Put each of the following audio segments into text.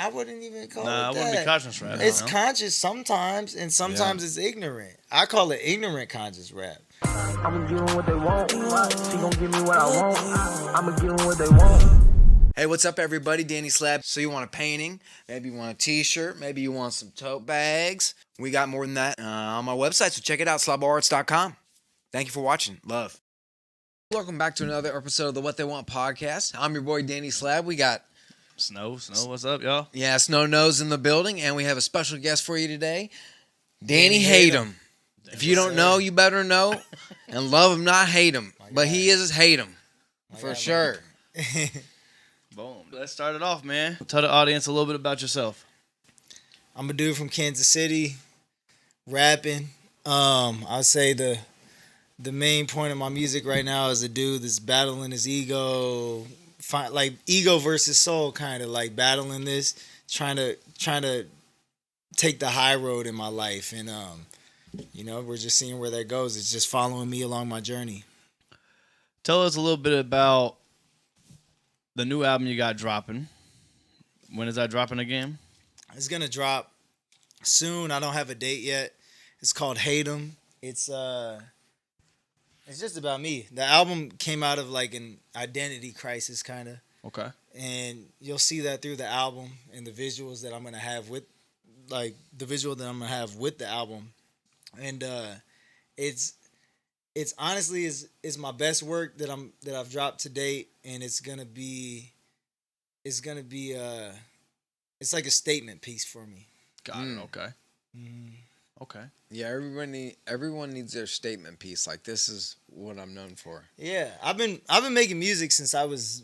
I wouldn't even call it Nah, I that. wouldn't be conscious rap. It's No. conscious sometimes, and sometimes it's ignorant. I call it ignorant conscious rap. I'ma give them what they want. She gon' give me what I want. I'ma give them what they want. Hey, what's up, everybody? Danny Slab. So you want a painting? Maybe you want a t-shirt? Maybe you want some tote bags? We got more than that on my website, so check it out, SlaboArts.com. Thank you for watching. Love. Welcome back to another episode of the What They Want podcast. I'm your boy, Danny Slab. We got... Snow, what's up, y'all? Yeah, Snow Nose in the building, and we have a special guest for you today, Danny Hatem. If you don't know, you better know, and love him, not hate him. But he is hate him, for sure. Boom. Let's start it off, man. Tell the audience a little bit about yourself. I'm a dude from Kansas City, rapping. I'll say the main point of my music right now is a dude that's battling his ego, like ego versus soul, kind of like battling this, trying to take the high road in my life, and we're just seeing where that goes. It's just following me along my journey. Tell us a little bit about the new album you got dropping. When is that dropping again? It's gonna drop soon. I don't have a date yet. It's called Hatem. It's just about me. The album came out of like an identity crisis, kind of. Okay. And you'll see that through the album and the visuals that I'm gonna have with, like the visual that I'm gonna have with the album, and it's honestly is my best work that I've dropped to date, and it's like a statement piece for me. Got it. Okay. Okay. Yeah, everyone needs their statement piece. Like, this is what I'm known for. Yeah, I've been making music since I was.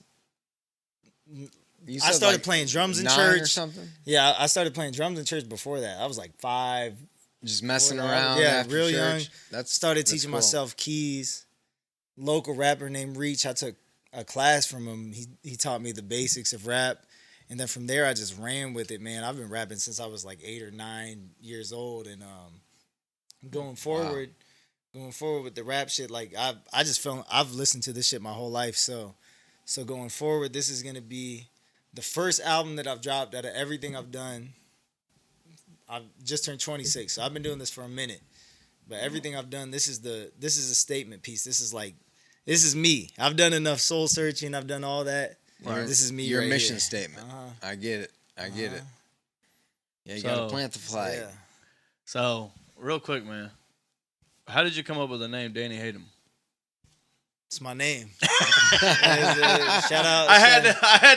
I started like playing drums in 9 church or something. Yeah, I started playing drums in church before that. I was like 5. Just messing around. Yeah, after real church. young. Started teaching myself keys. Local rapper named Reach. I took a class from him. He taught me the basics of rap, and then from there I just ran with it, man. I've been rapping since I was like 8 or 9 years old, and going forward with the rap shit, like I've listened to this shit my whole life. So going forward, this is gonna be the first album that I've dropped out of everything I've done. I've just turned 26, so I've been doing this for a minute. But everything I've done, this is a statement piece. This is me. I've done enough soul searching. I've done all that. Right. This is me. Your right mission here. statement. I get it. I get it. Yeah, you So- gotta plant the flag. Yeah. So, real quick, man. How did you come up with the name Danny Hatem? It's my name. Shout out. I had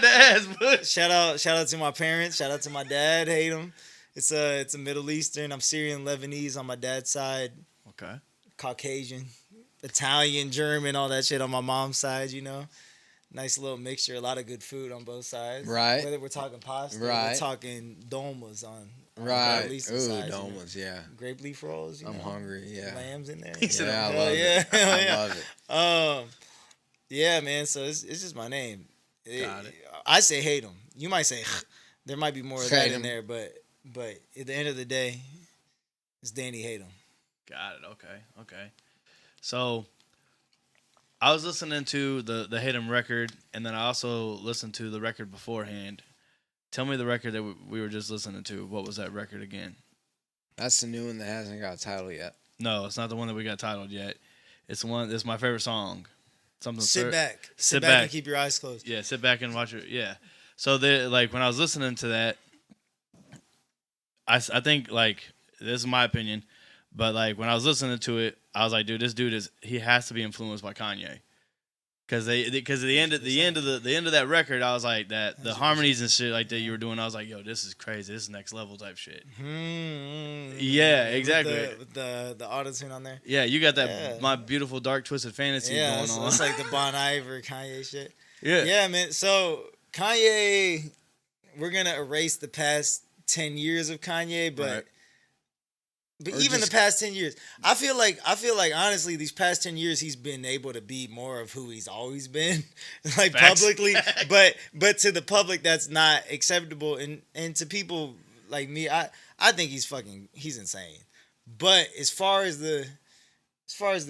to ask, but Shout out to my parents. Shout out to my dad. Hatem. It's a Middle Eastern. I'm Syrian Lebanese on my dad's side. okay. Caucasian, Italian, German, all that shit on my mom's side. Nice little mixture. A lot of good food on both sides. Right. Whether we're talking pasta, Right. we're talking domas on Right. the Eastern Ooh, side. domas, yeah. Grape leaf rolls. I'm hungry, yeah. Lambs in there. Yeah, I Hell love yeah. it. Hell I yeah. love it. Yeah, man. So it's just my name. Got it. I say hate them. You might say there might be more of that Hate in 'em. there, but at the end of the day, it's Danny Hatem. Got it. Okay. So, I was listening to the Hatem record, and then I also listened to the record beforehand. Tell me the record that we were just listening to. What was that record again? That's the new one that hasn't got a title yet. No, it's not the one that we got titled yet. It's the one. It's my favorite song. Something. Sit back and keep your eyes closed. Yeah, sit back and watch it. Yeah. So when I was listening to that, I think like this is my opinion, but like when I was listening to it, I was like, dude, this dude he has to be influenced by Kanye. Because at the end of that record, I was like the harmonies and shit like that you were doing. I was like, yo, this is crazy. This is next level type shit. Yeah, exactly. With the auto-tune on there. Yeah, you got that My Beautiful Dark Twisted Fantasy going on. It's like the Bon Iver Kanye shit. Yeah. Yeah, man. So Kanye, we're gonna erase the past 10 years of Kanye, but. Right. But Or even just- the past 10 years, I feel like honestly, these past 10 years, he's been able to be more of who he's always been, like Facts. publicly. But to the public, that's not acceptable, and to people like me, I think he's insane. But as far as the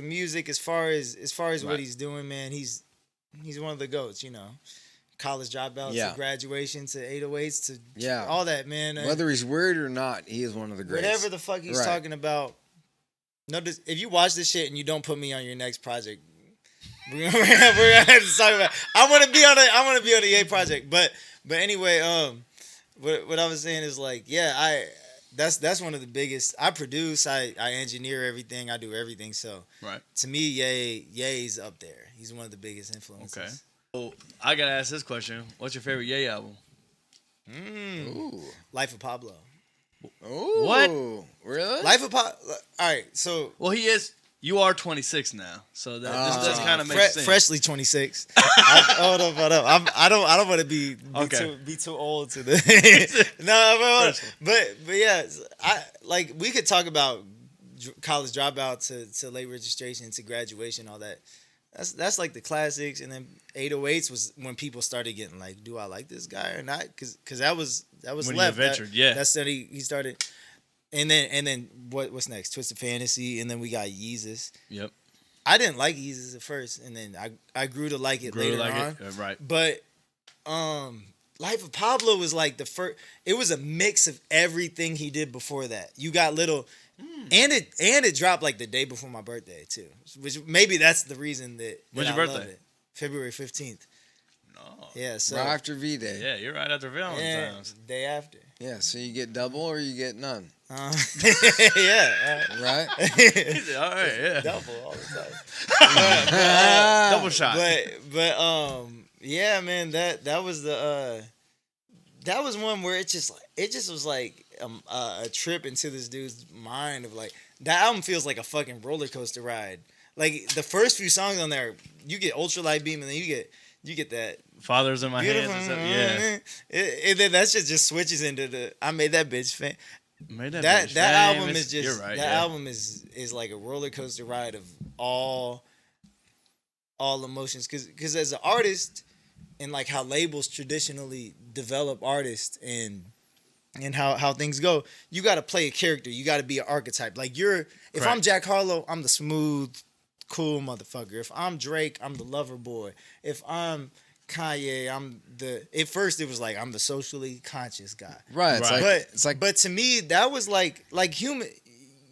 music, as far as what Right. he's doing, man, he's one of the goats, college dropouts Yeah. to graduation to 808s to Yeah. all that, man. Whether he's weird or not, he is one of the greats. Whatever the fuck he's talking about. Notice if you watch this shit and you don't put me on your next project, we're gonna have to talk about. I want to be on the Ye project, but anyway, what I was saying is like, yeah, that's one of the biggest. I produce, I engineer everything, I do everything. So to me, Ye's up there. He's one of the biggest influences. Okay. So I gotta ask this question: what's your favorite Ye album? Ooh. Life of Pablo. Ooh. What? Really? Life of Pablo. All right, so Well, he is. You are 26 now, so that this kind of makes sense. Freshly 26. Hold up. I don't want to be too old to the. No, but yeah, we could talk about college dropout to late registration to graduation, all that. That's like the classics, and then 808s was when people started getting like, do I like this guy or not? Because that was when left. He ventured, yeah. That's that he started, and then what's next? Twisted Fantasy, and then we got Yeezus. Yep. I didn't like Yeezus at first, and then I grew to like it later on. Right. But Life of Pablo was like the first. It was a mix of everything he did before that. You got little. And it dropped like the day before my birthday too, which maybe that's the reason that When's I your love birthday? it. February 15th. No. Yeah, so right after V-Day. Yeah, you're right after Valentine's. day after. Yeah, so you get double or you get none. Yeah. Right? He said, all right, yeah. Double all the time. Double shot. But yeah, man, that was the that was one where it just was like a trip into this dude's mind of like that album feels like a fucking roller coaster ride. Like the first few songs on there, you get Ultralight Beam, and then you get that Fathers in my beautiful, hands. And stuff. Yeah. and then that shit just switches into the I made that bitch fan. Made that That bitch album famous. is just You're right, that yeah. album is like a roller coaster ride of all emotions because as an artist and like how labels traditionally develop artists and how things go, you got to play a character, you got to be an archetype. Like if I'm Jack Harlow, I'm the smooth, cool motherfucker. If I'm Drake, I'm the lover boy. If I'm Kanye, at first it was like I'm the socially conscious guy. Right. But to me that was like human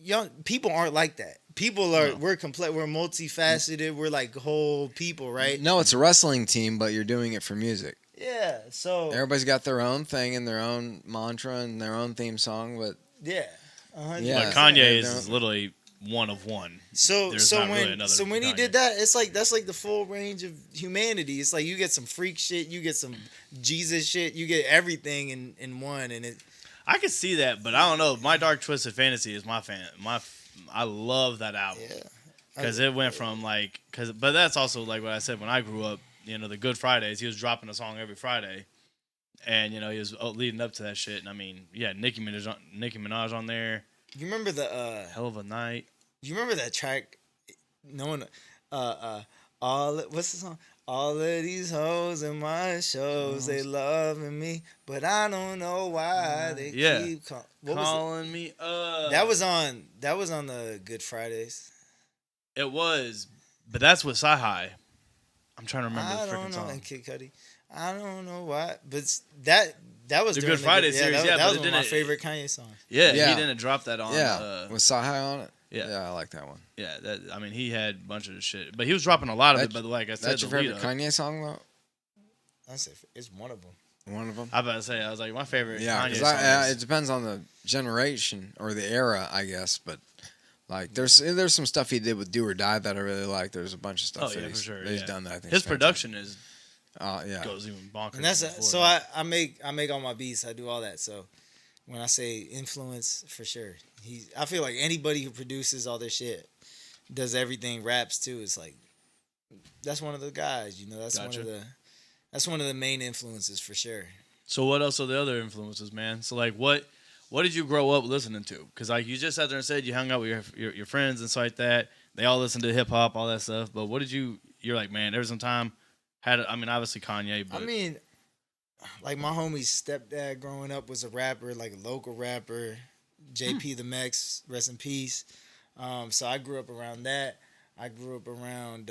young people aren't like that. People are we're multifaceted, we're like whole people, right? No, it's a wrestling team, but you're doing it for music. Yeah. So Everybody's got their own thing and their own mantra and their own theme song, but yeah. Yeah. But Kanye is literally one of one. So There's not really when another when he Kanye. did that, it's like that's like the full range of humanity. It's like you get some freak shit, you get some Jesus shit, you get everything in one, and it. I can see that, but I don't know. My Dark Twisted Fantasy is my fan. I love that album. Yeah. Because it went from but that's also like what I said when I grew up. The Good Fridays, he was dropping a song every Friday, and he was leading up to that shit. And I mean, yeah, Nicki Minaj on there. You remember the Hell of a Night. You remember that track? No one. What's the song? All of these hoes in my shows, they loving me, but I don't know why they keep calling me up. That was on the Good Fridays. It was, but that's with Sci-Hi. I'm trying to remember the freaking song. And Kid Cudi. I don't know why, but that was the during Good Friday series. That but was it one of my didn't. favorite Kanye songs. Yeah, Yeah. he didn't drop that on. with Sahai on it. Yeah. I like that one. Yeah, he had a bunch of the shit, but he was dropping a lot of it. But like I said, That's your favorite Kanye song, though? It's one of them. One of them? I was about to say, I was like, my favorite Yeah, Kanye because song it depends on the generation or the era, I guess. But like, there's some stuff he did with Do or Die that I really like. There's a bunch of stuff for sure. he's done that I think his production is goes even bonkers. And that's so I make all my beats. I do all that. So when I say influence, for sure, I feel like anybody who produces all their shit, does everything, raps too. It's like that's one of the guys. That's one of the main influences for sure. So what else are the other influences, man? So like what did you grow up listening to? Because like you just sat there and said you hung out with your friends and stuff like that. They all listened to hip hop, all that stuff. But what did you're like, man, there was some time obviously Kanye, but like my homie's stepdad growing up was a rapper, like a local rapper, JP the Mex, rest in peace. So I grew up around that. I grew up around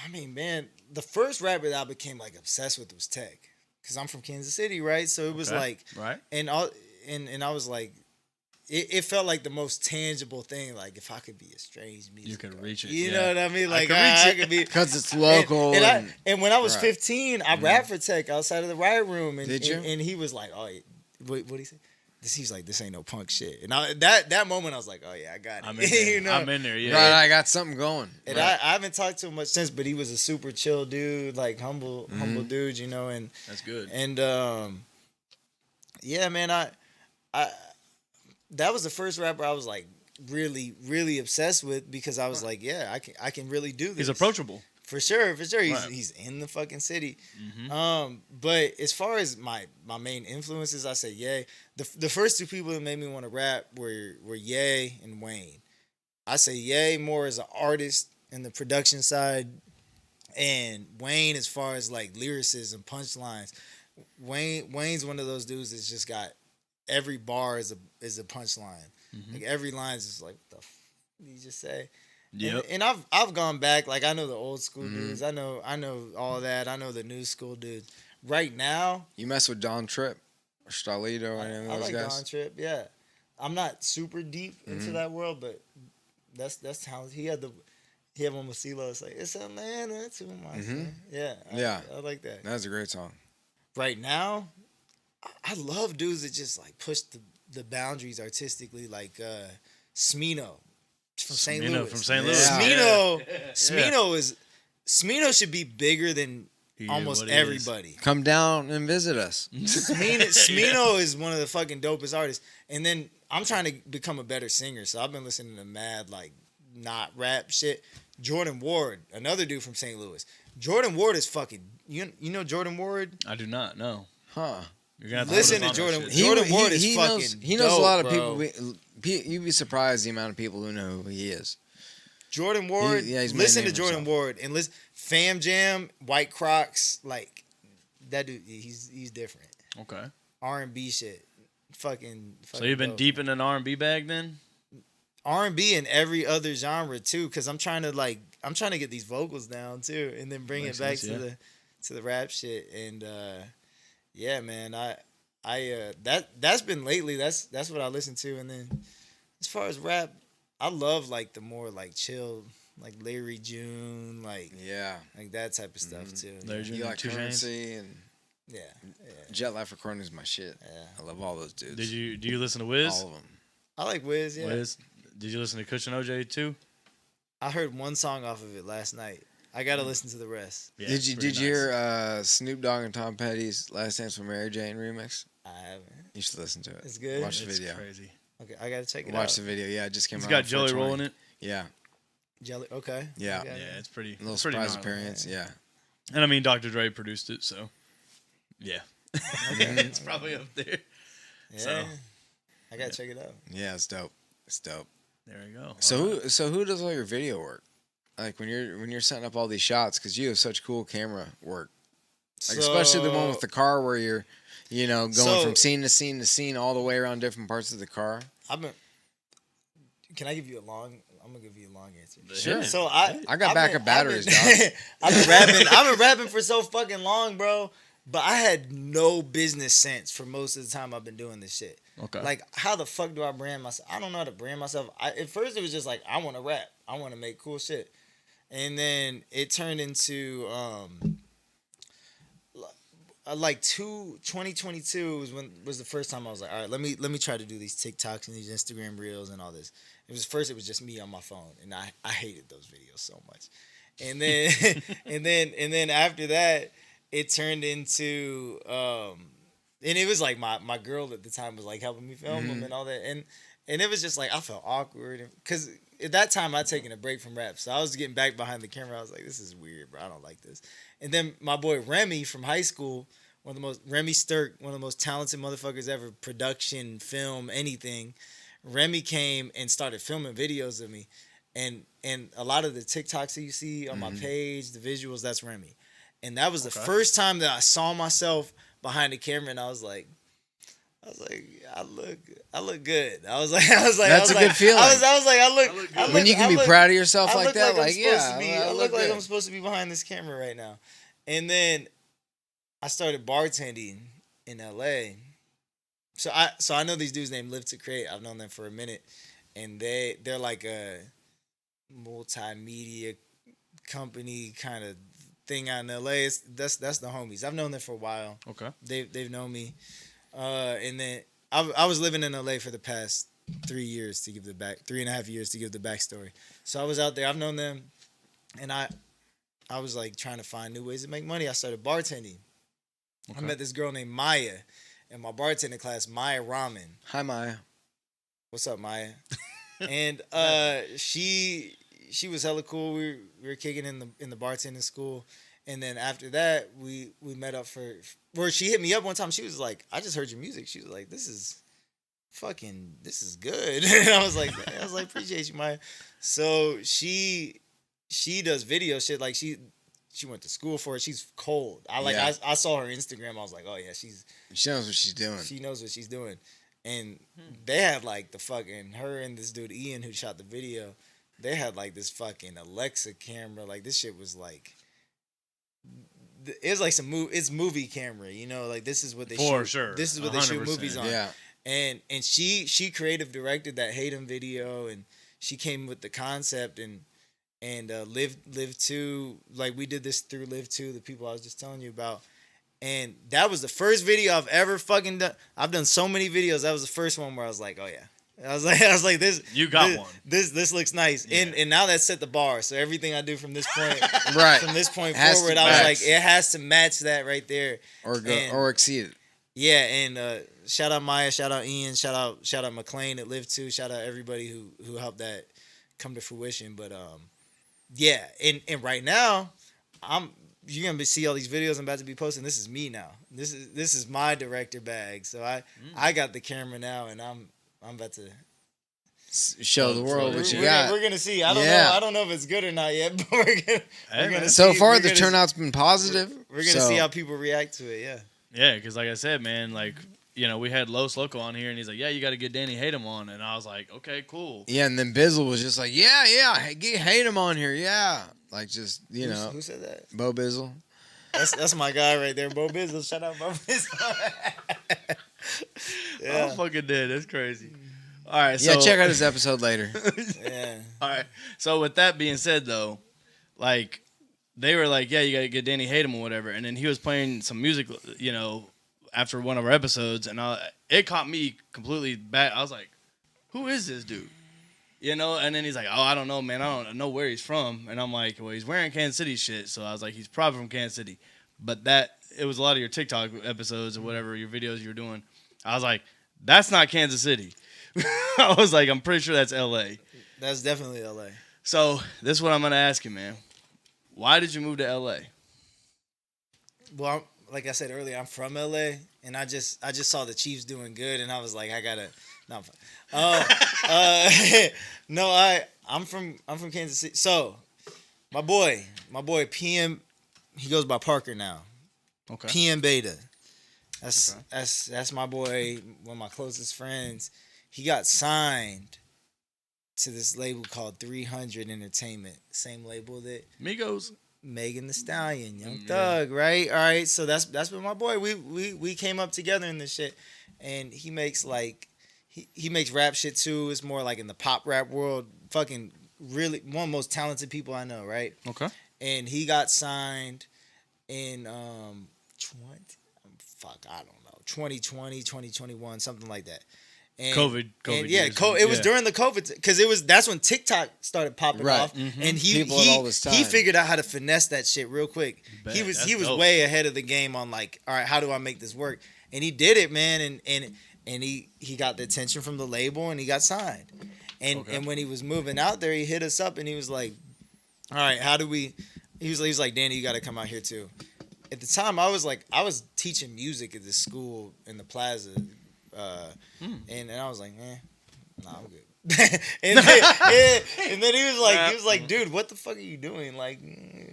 I mean, man, the first rapper that I became like obsessed with was Tech, because I'm from Kansas City, right? So it was like, right, and I was like, it felt like the most tangible thing. Like if I could be a strange music, you could reach it. you know what I mean? Like I I could be because it's local. And when I was right. 15, I rapped for Tech outside of the riot room, and Did you? And he was like, "Oh, what did he say?" He's like, "This ain't no punk shit." And that moment, I was like, "Oh yeah, I got it." I'm in there. you know? I'm in there. Yeah. Right, I got something going. And right. I haven't talked to him much since, but he was a super chill dude, like humble dude, you know. And That's good. And yeah, man, I that was the first rapper I was like really obsessed with, because I was like, yeah, I can really do this. He's approachable. For sure. Right. He's in the fucking city. Mm-hmm. But as far as my main influences, I say Ye. The first two people that made me want to rap were Ye and Wayne. I say Ye more as an artist in the production side, and Wayne as far as like lyricism, punchlines. Wayne's one of those dudes that's just got every bar is a punchline. Mm-hmm. Like every line is just like, what the f did you just say? Yep. And I've gone back. Like I know the old school dudes. I know all that. I know the new school dudes. Right now, You mess with Don Tripp or Stalito or any of I those like guys? Don Trip. Yeah, I'm not super deep into that world, but that's how he had one with CeeLo. It's like, it's Atlanta to my son. Yeah, I like that. That's a great song. Right now, I love dudes that just like push the boundaries artistically, like Smino from St. Louis. From St. Louis. Yeah. Smino should be bigger than almost everybody. Come down and visit us. Smino is one of the fucking dopest artists. And then I'm trying to become a better singer, so I've been listening to mad like not rap shit. Jordan Ward, another dude from St. Louis. Jordan Ward is fucking. You know Jordan Ward? I do not know. Huh. You're gonna have Listen put to us on Jordan. that shit. Jordan Ward is fucking. He knows dope, a lot of bro. people. You'd be surprised the amount of people who know who he is. Jordan Ward. He's made a Listen name to for Jordan himself. Ward and listen. Fam Jam, White Crocs, like that dude. He's different. Okay. R&B shit. Fucking So you've been dope. deep in an R&B bag then? R&B and every other genre too, because I'm trying to get these vocals down too, and then bring Makes it back sense, to the rap shit. And yeah, man, that's been lately. That's what I listen to. And then as far as rap, I love like the more like chill, like Larry June, like that type of stuff too. Larry June, You like Two Chainz? Currency and Yeah. Jet Life Recording is my shit. Yeah. I love all those dudes. Do you listen to Wiz? All of them. I like Wiz. Yeah. Wiz? Did you listen to Cushion OJ too? I heard one song off of it last night. I gotta listen to the rest. Yeah, Did it's you pretty hear Snoop Dogg and Tom Petty's Last Dance with Mary Jane remix? I haven't. You should listen to it. It's good? Watch the It's video. crazy. Okay, I gotta check it Watch out. the video. Yeah, it just came He's out. got on Joey 420. rolling it. Yeah. Jelly. Okay. Yeah. Okay. Yeah, it's pretty. A little it's pretty surprise gnarly. appearance. Yeah. And I mean, Dr. Dre produced it, so yeah, Okay. it's probably up there. Yeah. So. I gotta check it out. Yeah, it's dope. It's dope. There we go. So who does all your video work? Like when you're setting up all these shots, because you have such cool camera work. Like especially the one with the car where you're, going from scene to scene to scene all the way around different parts of the car. Can I give you a long? I'm gonna give you a long answer. Sure. So I got backup batteries, dog. I've been rapping. I've been rapping for so fucking long, bro. But I had no business sense for most of the time I've been doing this shit. Okay. Like, how the fuck do I brand myself? I don't know how to brand myself. At first, it was just like, I want to rap. I want to make cool shit. And then it turned into, 2022 was the first time I was like, all right, let me try to do these TikToks and these Instagram reels and all this. It was just me on my phone, and I hated those videos so much. And then and then after that, it turned into and it was like my girl at the time was like helping me film them and all that, and it was just like I felt awkward because at that time I'd taken a break from rap, so I was getting back behind the camera. I was like, this is weird, bro. I don't like this. And then my boy Remy from high school, Remy Sturk, one of the most talented motherfuckers ever, production, film, anything. Remy came and started filming videos of me, and a lot of the TikToks that you see on my page, the visuals, that's Remy. And that was the first time that I saw myself behind the camera, and I was like, I was like, I look good. That's a good feeling. I was like, I look. When you can be proud of yourself I like look that, I'm like supposed to be, yeah, I look like good. I'm supposed to be behind this camera right now. And then I started bartending in LA. So I know these dudes named Live to Create. I've known them for a minute, and they're like a multimedia company kind of thing out in LA. That's the homies. I've known them for a while. Okay. They've known me, and then I was living in LA for the past 3 years to give the back 3.5 years to give the backstory. So I was out there. I've known them, and I was like trying to find new ways to make money. I started bartending. Okay. I met this girl named Maya in my bartending class, Maya Ramen. Hi, Maya. What's up, Maya? And she was hella cool. We were kicking in the bartending school, and then after that we met up for where she hit me up one time. She was like, "I just heard your music." She was like, "This is good." And I was like, "Appreciate you, Maya." So she does video shit. Like she went to school for it. She's cold. I saw her Instagram. I was like, "Oh yeah, she knows what she's doing. She knows what she's doing." And they had like the fucking her and this dude Ian who shot the video. They had like this fucking Alexa camera. Like this shit was like, it's like it's movie camera. You know, like this is what they for shoot. sure. This is what they shoot movies on. Yeah. And she creative directed that Hatem video, and she came with the concept and Live 2, like we did this through Live 2, the people I was just telling you about. And that was the first video I've ever fucking done. I've done so many videos. That was the first one where I was like, oh yeah. I was like this. You got one. This looks nice. Yeah. And now that set the bar. So everything I do from this point right. From this point forward, I was like, it has to match that right there. Or exceed it. Yeah, and shout out Maya, shout out Ian, shout out McLean at Live 2, shout out everybody who helped that come to fruition. But yeah, and right now you're gonna see all these videos I'm about to be posting. This is me now. This is my director bag. So I got the camera now, and I'm about to show the world what you got. We're gonna see. I don't know if it's good or not yet, but we're gonna so see. Far the turnout's been positive. We're gonna see how people react to it. Yeah. Yeah, because like I said, man, like you know, we had Los Loco on here, and he's like, "Yeah, you got to get Danny Hatem on," and I was like, "Okay, cool." Yeah, and then Bizzle was just like, "Yeah, get Hatem on here, yeah." Like just know. Who said that? Bo Bizzle. That's my guy right there, Bo Bizzle. Shout out Bo Bizzle. Yeah. I'm fucking dead. That's crazy. All right, so yeah, check out his episode later. Yeah. All right. So with that being said, though, like they were like, "Yeah, you got to get Danny Hatem or whatever," and then he was playing some music, you know, after one of our episodes, and it caught me completely back. I was like, "Who is this dude?" You know, and then he's like, "Oh, I don't know, man. I don't know where he's from." And I'm like, "Well, he's wearing Kansas City shit," so I was like, "He's probably from Kansas City." But it was a lot of your TikTok episodes or whatever your videos you were doing. I was like, "That's not Kansas City." I was like, "I'm pretty sure that's L.A." That's definitely L.A. So this is what I'm gonna ask you, man. Why did you move to L.A.? Well, like I said earlier, I'm from L.A. and I just saw the Chiefs doing good, and I was like, I gotta. No, I'm from Kansas City. So my boy PM, he goes by Parker now. Okay. PM Beta. That's my boy, one of my closest friends. He got signed to this label called 300 Entertainment, same label that Migos. Megan Thee Stallion, Young Thug, right? All right, so that's been my boy. We came up together in this shit, and he makes like he makes rap shit too. It's more like in the pop rap world. Fucking really one of the most talented people I know, right? Okay. And he got signed in 2020, 2021, something like that. And, COVID and yeah, years. it was during the COVID because that's when TikTok started popping off, Mm-hmm. and he figured out how to finesse that shit real quick. He was dope. Way ahead of the game on like, all right, how do I make this work? And he did it, man, and he got the attention from the label, and he got signed. And when he was moving out there, he hit us up, and he was like, all right, how do we? He was like, Danny, you got to come out here too. At the time, I was teaching music at this school in the Plaza. And I was like, nah, I'm good. and then he was like, dude, what the fuck are you doing? Like,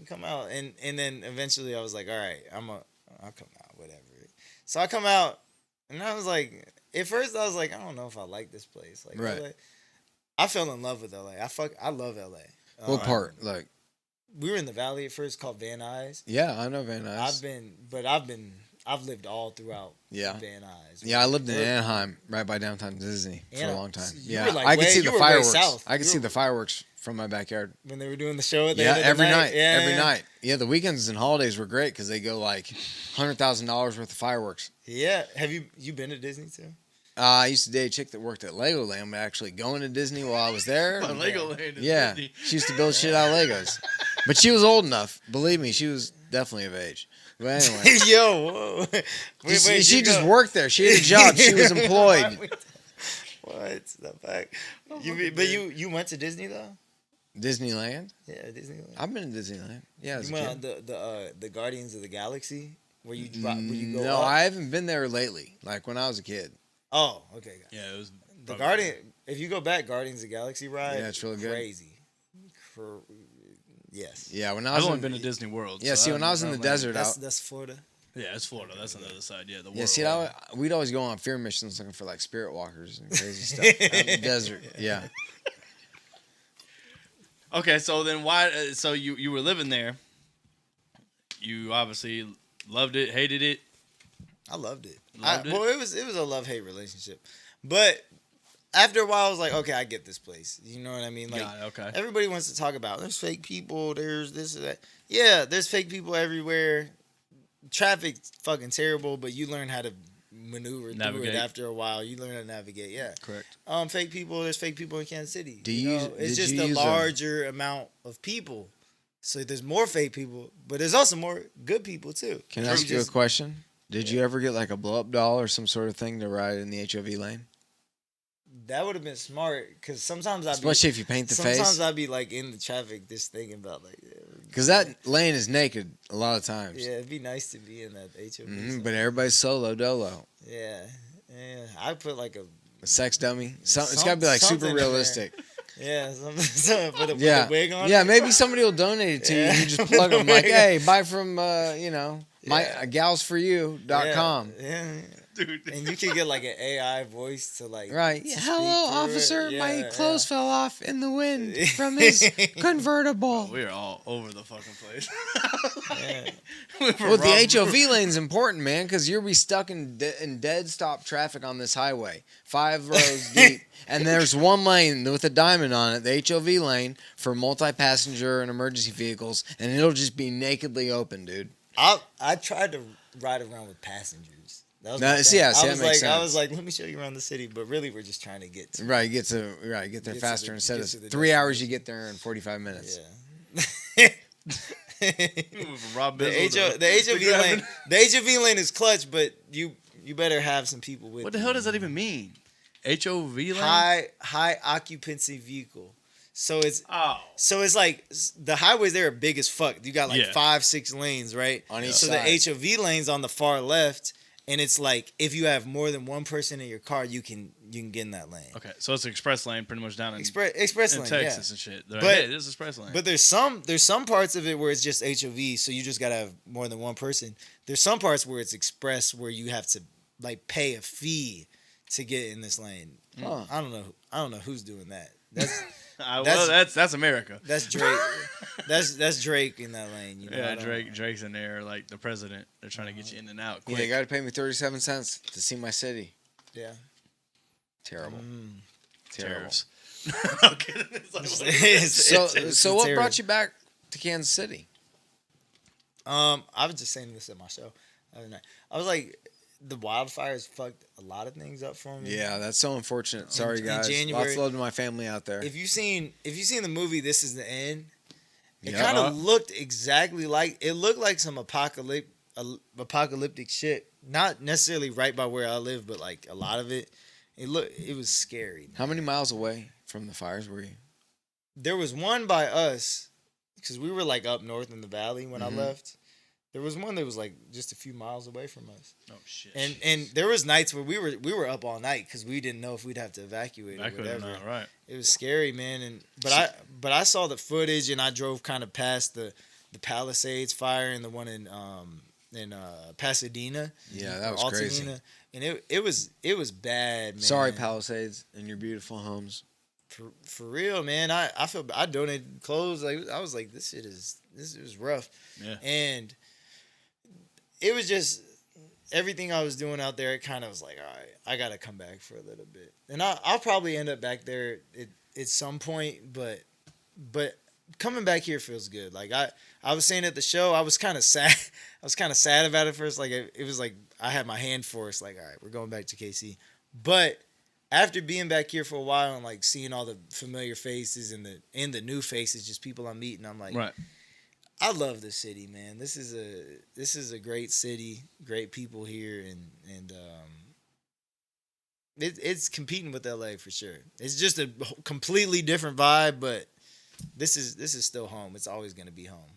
come out. And then eventually I was like, all right, I'll come out, whatever. So I come out, And I was like, at first I was like, I don't know if I like this place. Like, Right. LA. I fell in love with LA. I love LA. What part? Like, We were in the valley at first called Van Nuys. yeah, I know Van Nuys. I've lived all throughout Yeah. Van Nuys. Yeah, I lived in Anaheim, right by downtown Disney for a long time. You Yeah, were like I could way- see you the were way fireworks. south. I could You see were- the fireworks from my backyard. When they were doing the show at the Yeah, end of the every night. night. Yeah, Every yeah. night. Yeah, the weekends and holidays were great because they go like $100,000 worth of fireworks. Yeah. Have you been to Disney too? I used to date a chick that worked at Legoland, but actually going to Disney while I was there. But Legoland is Yeah, Disney. she used to build shit out of Legos. But she was old enough. Believe me, she was definitely of age. But anyway. Yo, whoa. She just worked there. She had a job. She was employed. What the fuck? Oh, You went to Disney though? Disneyland? Yeah, Disneyland. I've been to Disneyland. Yeah, as You a went on kid. the Guardians of the Galaxy where you drop where you go No, up? I haven't been there lately. Like when I was a kid. Oh, okay. Got it. Yeah, it was The probably- Guardian. If you go back, Guardians of the Galaxy ride. Yeah, it's really good. Crazy. Yes. Yeah, when I I've was only in, been to Disney World. yeah, so see, when I was in the don't desert, That's Florida. yeah, it's Florida. That's on the other side. Yeah, the world. yeah, see, we'd always go on fear missions looking for like spirit walkers and crazy stuff out in the desert. Yeah, Okay, so then why? So you were living there. You obviously loved it, hated it. I loved it. Loved it? Well, it was a love-hate relationship, but after a while, I was like, okay, I get this place. You know what I mean? Like, Got it, okay. everybody wants to talk about there's fake people, there's this or that. Yeah, there's fake people everywhere. Traffic's fucking terrible, but you learn how to maneuver through Navigate. it after a while. You learn how to navigate. Yeah. Correct. Fake people. There's fake people in Kansas City. Do you you know? use- It's did just you a use a- larger amount of people. So there's more fake people, but there's also more good people too. can I ask you a question? Did you ever get like a blow up doll or some sort of thing to ride in the HOV lane? That would have been smart because sometimes Especially if you paint the sometimes face, I'd be like in the traffic just thinking about like because that lane is naked a lot of times. yeah, it'd be nice to be in that HOV. But everybody's solo dolo. yeah, I put like a A sex dummy. It's got to be like something super in there. realistic. something put a Yeah, wig on. yeah. Maybe somebody will donate it to you. Yeah. You just plug Put a them like, wig hey, buy from my Yeah. galsforyou.com. Yeah. Dude. And you can get like an AI voice to like Right. to Yeah, speak hello, through it. officer. My Yeah, clothes yeah. fell off in the wind from his convertible. We are all over the fucking place. Yeah. Well, the HOV lane's important, man, because you'll be stuck in dead stop traffic on this highway, 5 rows deep, and there's one lane with a diamond on it, the HOV lane for multi-passenger and emergency vehicles, and it'll just be nakedly open, dude. I tried to ride around with passengers. That was Now, my see, thing. yeah, see, I that was makes like, I sense. was like, let me show you around the city, but really, we're just trying to get to Right, get there Get to faster the- instead get of to the 3 hours. destination. You get there in 45 minutes. Yeah. Rob the Bizzle, HOV lane, the HOV lane is clutch, but you better have some people with What the you. hell does that even mean? HOV lane? High occupancy vehicle. So it's Oh. like the highways there are big as fuck. You got like Yeah. 5-6 lanes, right? On each so side. the HOV lane's on the far left, and it's like if you have more than one person in your car, you can get in that lane. Okay, so it's an express lane pretty much down in, Express in lane, Texas yeah. and shit. They're But- like, hey, this is express lane. But there's some parts of it where it's just HOV, so you just gotta have more than one person. There's some parts where it's express, where you have to like pay a fee to get in this lane. Huh. I don't know who's doing that. That's well, that's America. that's Drake. that's Drake in that lane. You know, Yeah, I don't- Drake's in there like the president. They're trying to get you in and out Yeah, quick. you got to pay me 37 cents to see my city. Yeah. Terrible. Mm. Terrible. Tariffs. I'm kidding. It's like, So what brought you back to Kansas City? I was just saying this at my show the other night. I was like, the wildfires fucked a lot of things up for me. Yeah, that's so unfortunate. Sorry, in guys. January- Lots of love to my family out there. If you seen the movie This Is the End, it Yeah. kind of looked exactly like some apocalyptic shit. Not necessarily right by where I live, but like a lot of it. It was scary. How many miles away from the fires were you? There was one by us because we were like up north in the valley when Mhm. I left. There was one that was like just a few miles away from us. oh shit. And there was nights where we were up all night because we didn't know if we'd have to evacuate or I could have whatever. not, right? It was scary, man. But I saw the footage and I drove kind of past the Palisades fire and the one in in Pasadena. Yeah, that or was crazy. Altadena. And it was bad, man. Sorry, Palisades and your beautiful homes. For real, man. I feel I donated clothes. Like I was like, this was rough. Yeah. And it was just everything I was doing out there. It kind of was like, all right, I gotta come back for a little bit, and I'll probably end up back there at some point. But coming back here feels good. Like I was saying at the show, I was kind of sad. I was kind of sad about it first. Like it was like I had my hand forced. Like, all right, we're going back to KC, but after being back here for a while and like seeing all the familiar faces and the new faces, just people I'm meeting, I'm like, Right. I love this city, man. This is a great city, great people here, and it's competing with LA for sure. It's just a completely different vibe, but this is still home. It's always gonna be home.